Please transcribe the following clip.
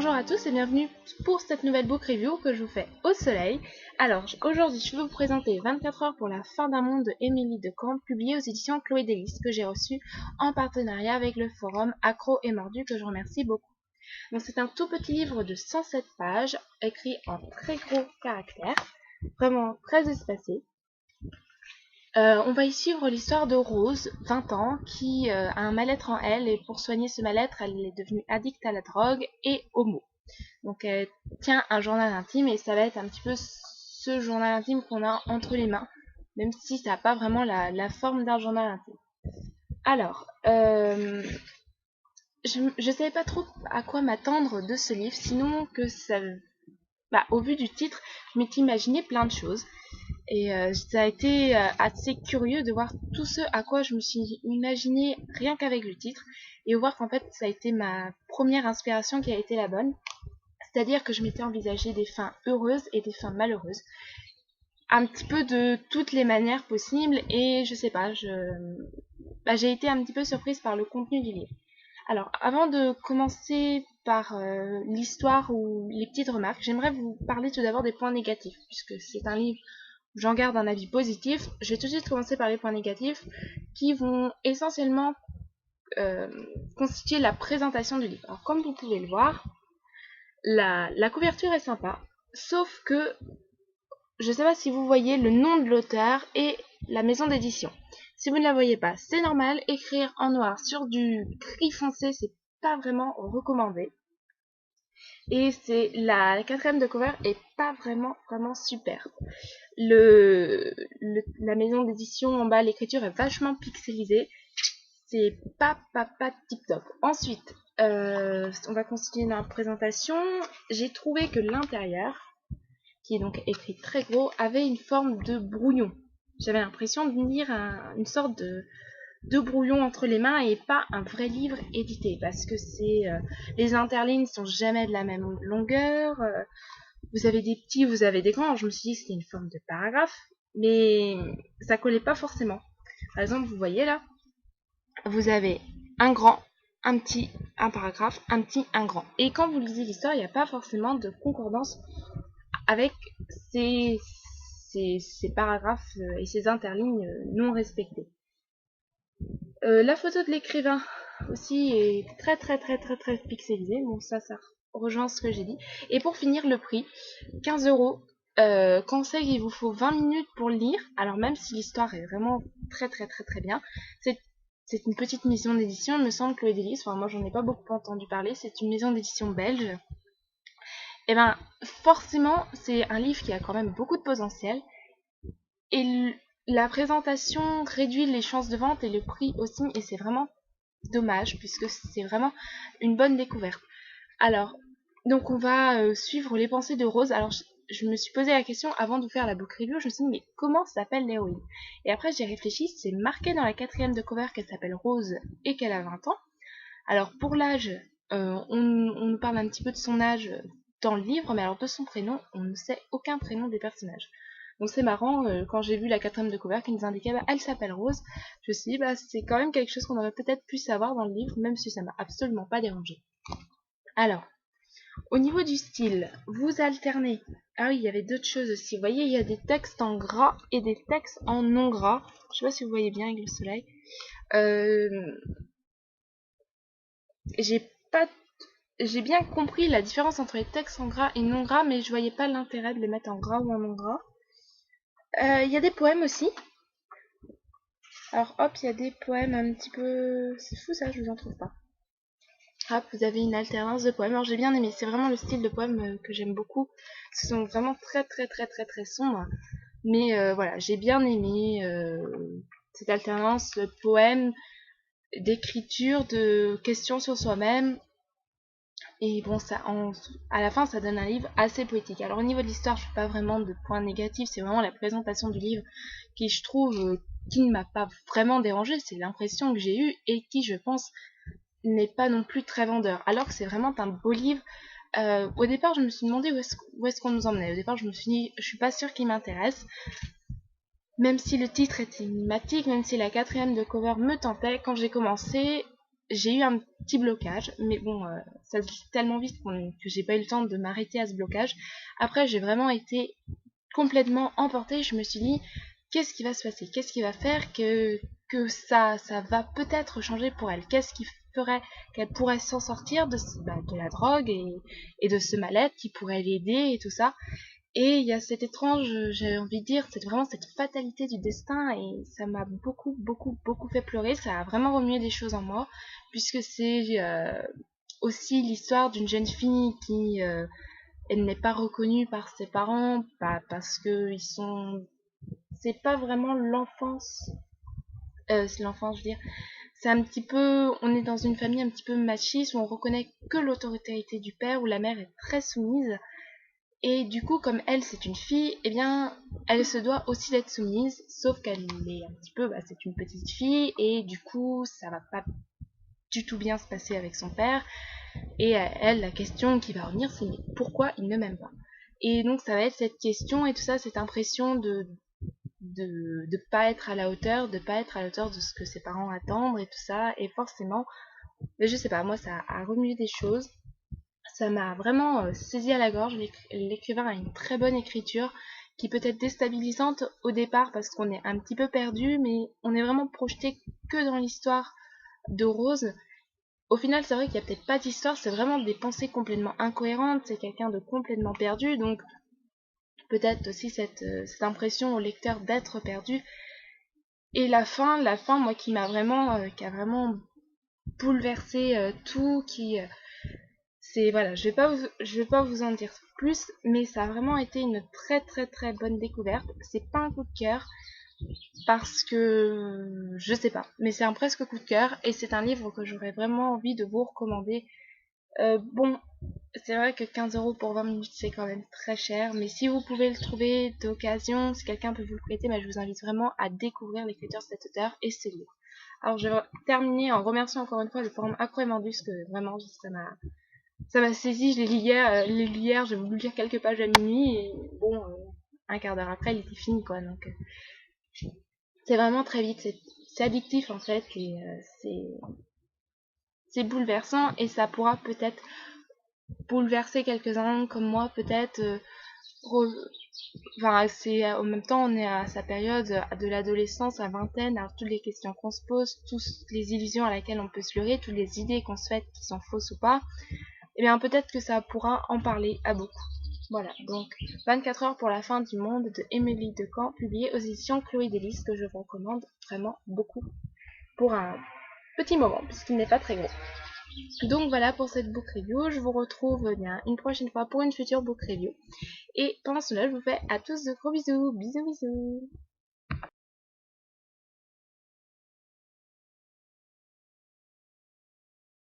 Bonjour à tous et bienvenue pour cette nouvelle book review que je vous fais au soleil. Alors aujourd'hui je vais vous présenter 24 heures pour la fin d'un monde de Émilie de Camp, publié aux éditions Chloé Délice, que j'ai reçu en partenariat avec le forum Accro et Mordu, que je remercie beaucoup. Donc c'est un tout petit livre de 107 pages, écrit en très gros caractères, vraiment très espacé. On va y suivre l'histoire de Rose, 20 ans, qui a un mal-être en elle, et pour soigner ce mal-être, elle est devenue addicte à la drogue et aux mots. Donc elle tient un journal intime, et ça va être un petit peu ce journal intime qu'on a entre les mains, même si ça n'a pas vraiment la forme d'un journal intime. Alors, je savais pas trop à quoi m'attendre de ce livre, sinon que ça... au vu du titre, je m'étais imaginé plein de choses. Et ça a été assez curieux de voir tout ce à quoi je me suis imaginé rien qu'avec le titre, et voir qu'en fait ça a été ma première inspiration qui a été la bonne. C'est-à-dire que je m'étais envisagé des fins heureuses et des fins malheureuses, un petit peu de toutes les manières possibles, et je sais pas, j'ai été un petit peu surprise par le contenu du livre. Alors, avant de commencer par l'histoire ou les petites remarques, j'aimerais vous parler tout d'abord des points négatifs, puisque c'est un livre où j'en garde un avis positif. Je vais tout de suite commencer par les points négatifs, qui vont essentiellement constituer la présentation du livre. Alors, comme vous pouvez le voir, la couverture est sympa, sauf que je ne sais pas si vous voyez le nom de l'auteur et la maison d'édition. Si vous ne la voyez pas, c'est normal, écrire en noir sur du gris foncé, c'est pas vraiment recommandé. Et c'est la quatrième de cover est pas vraiment super. La maison d'édition en bas, l'écriture est vachement pixelisée. C'est pas tip top. Ensuite, on va continuer dans la présentation. J'ai trouvé que l'intérieur, qui est donc écrit très gros, avait une forme de brouillon. J'avais l'impression de lire une sorte de brouillon entre les mains et pas un vrai livre édité, parce que les interlignes sont jamais de la même longueur. Vous avez des petits, vous avez des grands. Alors je me suis dit que c'était une forme de paragraphe, mais ça collait pas forcément. Par exemple, vous voyez là, vous avez un grand, un petit, un paragraphe, un petit, un grand. Et quand vous lisez l'histoire, il n'y a pas forcément de concordance avec ces paragraphes et ces interlignes non respectées. La photo de l'écrivain aussi est très pixelisée. Bon, ça rejoint ce que j'ai dit. Et pour finir, le prix, 15 €. Quand on sait qu'il vous faut 20 minutes pour le lire, alors même si l'histoire est vraiment très bien, c'est une petite maison d'édition, il me semble, Chloé Délice. Enfin, moi j'en ai pas beaucoup entendu parler, c'est une maison d'édition belge. Et ben forcément c'est un livre qui a quand même beaucoup de potentiel, et la présentation réduit les chances de vente et le prix aussi, et c'est vraiment dommage puisque c'est vraiment une bonne découverte. Alors donc on va suivre les pensées de Rose. Alors je me suis posé la question avant de faire la book review, je me suis dit mais comment s'appelle l'héroïne? Et après j'ai réfléchi, c'est marqué dans la quatrième de cover qu'elle s'appelle Rose et qu'elle a 20 ans. Alors pour l'âge, on nous parle un petit peu de son âge dans le livre, mais alors de son prénom, on ne sait aucun prénom des personnages. Donc c'est marrant, quand j'ai vu la quatrième de cover qui nous indiquait elle s'appelle Rose, je me suis dit c'est quand même quelque chose qu'on aurait peut-être pu savoir dans le livre, même si ça m'a absolument pas dérangé. Alors, au niveau du style, vous alternez. Ah oui, il y avait d'autres choses aussi. Vous voyez, il y a des textes en gras et des textes en non gras. Je sais pas si vous voyez bien avec le soleil. J'ai bien compris la différence entre les textes en gras et non gras, mais je voyais pas l'intérêt de les mettre en gras ou en non gras. Il y a des poèmes aussi. Alors hop, il y a des poèmes un petit peu... C'est fou ça, je vous en trouve pas. Hop, vous avez une alternance de poèmes. Alors j'ai bien aimé, c'est vraiment le style de poèmes que j'aime beaucoup. Ce sont vraiment très sombres. Mais voilà, j'ai bien aimé cette alternance de poèmes, d'écriture, de questions sur soi-même. Et bon, à la fin, ça donne un livre assez poétique. Alors au niveau de l'histoire, je ne fais pas vraiment de points négatifs, c'est vraiment la présentation du livre qui, je trouve, qui ne m'a pas vraiment dérangée. C'est l'impression que j'ai eue et qui, je pense, n'est pas non plus très vendeur. Alors que c'est vraiment un beau livre. Au départ, je me suis demandé où est-ce qu'on nous emmenait. Au départ, je me suis dit, je suis pas sûre qu'il m'intéresse. Même si le titre était énigmatique, même si la quatrième de cover me tentait, quand j'ai commencé, j'ai eu un petit blocage, mais bon, ça se lit tellement vite que j'ai pas eu le temps de m'arrêter à ce blocage. Après, j'ai vraiment été complètement emportée. Je me suis dit, qu'est-ce qui va se passer? Qu'est-ce qui va faire que ça va peut-être changer pour elle? Qu'est-ce qui ferait qu'elle pourrait s'en sortir de la drogue et de ce mal-être qui pourrait l'aider et tout ça? Et il y a cette étrange, j'ai envie de dire, c'est vraiment cette fatalité du destin et ça m'a beaucoup, beaucoup, beaucoup fait pleurer. Ça a vraiment remué des choses en moi, puisque c'est aussi l'histoire d'une jeune fille qui, elle n'est pas reconnue par ses parents, pas parce que ils sont, c'est pas vraiment l'enfance, c'est l'enfance, je veux dire. C'est un petit peu, on est dans une famille un petit peu machiste où on reconnaît que l'autorité du père, où la mère est très soumise. Et du coup, comme elle, c'est une fille, eh bien, elle se doit aussi d'être soumise, sauf qu'elle est un petit peu, c'est une petite fille, et du coup, ça va pas du tout bien se passer avec son père. Et elle, la question qui va revenir, c'est mais pourquoi il ne m'aime pas? Et donc, ça va être cette question et tout ça, cette impression de pas être à la hauteur, de pas être à la hauteur de ce que ses parents attendent et tout ça, et forcément, mais je sais pas, moi, ça a remué des choses. Ça m'a vraiment saisi à la gorge. L'écrivain a une très bonne écriture qui peut être déstabilisante au départ parce qu'on est un petit peu perdu, mais on est vraiment projeté que dans l'histoire de Rose. Au final, c'est vrai qu'il n'y a peut-être pas d'histoire, c'est vraiment des pensées complètement incohérentes, c'est quelqu'un de complètement perdu, donc peut-être aussi cette impression au lecteur d'être perdu. Et la fin, moi, qui a vraiment bouleversé tout, c'est voilà, je vais pas vous en dire plus, mais ça a vraiment été une très très très bonne découverte. C'est pas un coup de cœur parce que je sais pas, mais c'est un presque coup de cœur et c'est un livre que j'aurais vraiment envie de vous recommander. Bon, c'est vrai que 15 € pour 20 minutes c'est quand même très cher, mais si vous pouvez le trouver d'occasion, si quelqu'un peut vous le prêter, je vous invite vraiment à découvrir l'écriture de cet auteur et ses livres. Alors je vais terminer en remerciant encore une fois le forum Acroemandus que vraiment ça m'a saisi, je l'ai lu hier, j'ai voulu lire quelques pages à minuit et bon, un quart d'heure après, il était fini quoi. Donc c'est vraiment très vite, c'est addictif en fait et c'est bouleversant et ça pourra peut-être bouleverser quelques-uns comme moi peut-être. Enfin, c'est en même temps on est à sa période de l'adolescence à vingtaine, alors toutes les questions qu'on se pose, toutes les illusions à laquelle on peut se leurrer, toutes les idées qu'on se fait qui sont fausses ou pas. Eh bien peut-être que ça pourra en parler à beaucoup. Voilà, donc 24 heures pour la fin du monde de Émilie Decamps, publié aux éditions Chloé Délice, que je vous recommande vraiment beaucoup pour un petit moment, puisqu'il n'est pas très gros. Donc voilà pour cette book review, je vous retrouve bien une prochaine fois pour une future book review. Et pendant cela, je vous fais à tous de gros bisous, bisous bisous.